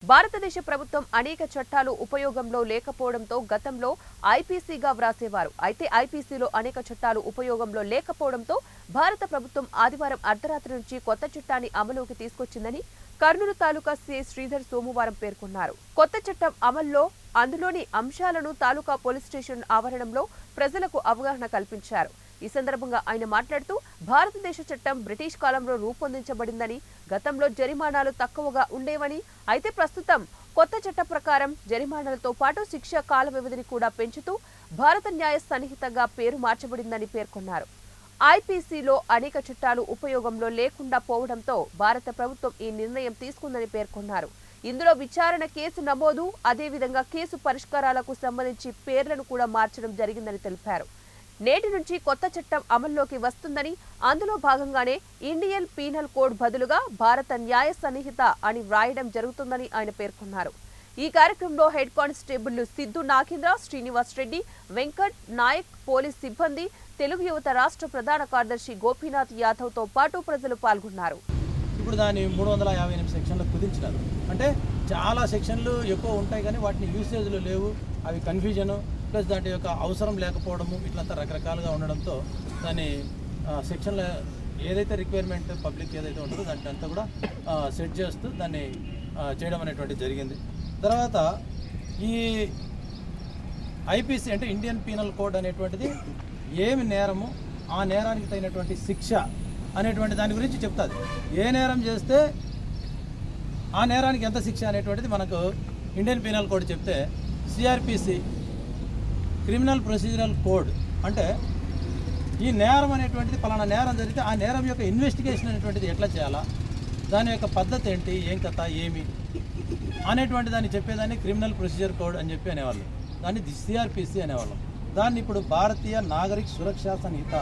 భారతదేశ ప్రభుత్వం అనేక చట్టాలు ఉపయోగంలో లేకపోవడంతో గతంలో ఐపీసీగా వ్రాసేవారు. అయితే ఐపీసీలో అనేక చట్టాలు ఉపయోగంలో లేకపోవడంతో భారత ప్రభుత్వం ఆదివారం అర్ధరాత్రి నుంచి కొత్త చట్టాన్ని అమలుకి తీసుకొచ్చిందని కర్నూలు తాలూకా సీఐ శ్రీధర్ సోమవారం పేర్కొన్నారు. కొత్త చట్టం అమల్లో అందులోని అంశాలను తాలూకా పోలీస్ స్టేషన్ ఆవరణంలో ప్రజలకు అవగాహన కల్పించారు. ఈ సందర్భంగా ఆయన మాట్లాడుతూ భారతదేశ చట్టం బ్రిటిష్ కాలంలో రూపొందించబడిందని, గతంలో జరిమానాలు తక్కువగా ఉండేవని, అయితే ప్రస్తుతం కొత్త చట్ట ప్రకారం జరిమానాలతో పాటు శిక్ష కాల వ్యవధిని కూడా పెంచుతూ భారత న్యాయ సన్నిహితంగా పేరు మార్చబడిందని పేర్కొన్నారు. ఐపీసీలో అనేక చట్టాలు ఉపయోగంలో లేకుండా పోవడంతో భారత ప్రభుత్వం ఈ నిర్ణయం తీసుకుందని పేర్కొన్నారు. ఇందులో విచారణ, కేసు నమోదు, అదేవిధంగా కేసు పరిష్కారాలకు సంబంధించి పేర్లను కూడా మార్చడం జరిగిందని తెలిపారు. నేటి నుంచి కొత్త చట్టం అమల్లోకి వస్తుందని, అందులో భాగంగానే ఇండియన్ పీనల్ కోడ్ బదులుగా భారత న్యాయ సన్నిహిత అని వ్రాయడం జరుగుతుందని ఆయన పేర్కొన్నారు. ఈ కార్యక్రమంలో head constable Siddhu Nagendra, Srinivas Reddy, Venkat Nayak, police సిబ్బంది, తెలుగు యువత రాష్ట్ర ప్రధాన కార్యదర్శి గోపీనాథ్ యాదవ్ తో పాటు ప్రజలు పాల్గొన్నారు. ఇప్పుడు దాన్ని 358 సెక్షన్లు కుదించినారు. అంటే చాలా సెక్షన్లు ఎక్కువ ఉంటాయి కానీ వాటిని యూసేజ్లో లేవు, అవి కన్ఫ్యూజను ప్లస్ దాంట్ యొక్క అవసరం లేకపోవడము ఇట్లంతా రకరకాలుగా ఉండడంతో దాన్ని సెక్షన్ల ఏదైతే రిక్వైర్మెంట్ పబ్లిక్ ఏదైతే ఉంటుందో దాంట్లో అంతా కూడా సెట్ చేస్తూ దాన్ని చేయడం అనేటువంటిది జరిగింది. తర్వాత ఈ ఐపీసీ అంటే ఇండియన్ పీనల్ కోడ్ అనేటువంటిది ఏమి నేరము, ఆ నేరానికి తగినటువంటి శిక్ష అనేటువంటి దాని గురించి చెప్తుంది. ఏ నేరం చేస్తే ఆ నేరానికి ఎంత శిక్ష అనేటువంటిది మనకు ఇండియన్ పీనల్ కోడ్ చెప్తే, సిఆర్పిసి క్రిమినల్ ప్రొసీజరల్ కోడ్ అంటే ఈ నేరం అనేటువంటిది పలానా నేరం జరిగితే ఆ నేరం యొక్క ఇన్వెస్టిగేషన్ అనేటువంటిది ఎట్లా చేయాలా, దాని యొక్క పద్ధతి ఏంటి, ఏం కథ ఏమి అనేటువంటి దాన్ని చెప్పేదాన్ని క్రిమినల్ ప్రొసీజర్ కోడ్ అని చెప్పి అనేవాళ్ళు. దాన్ని సిఆర్పిసి అనేవాళ్ళం. దాన్ని ఇప్పుడు భారతీయ నాగరిక సురక్షా సంహిత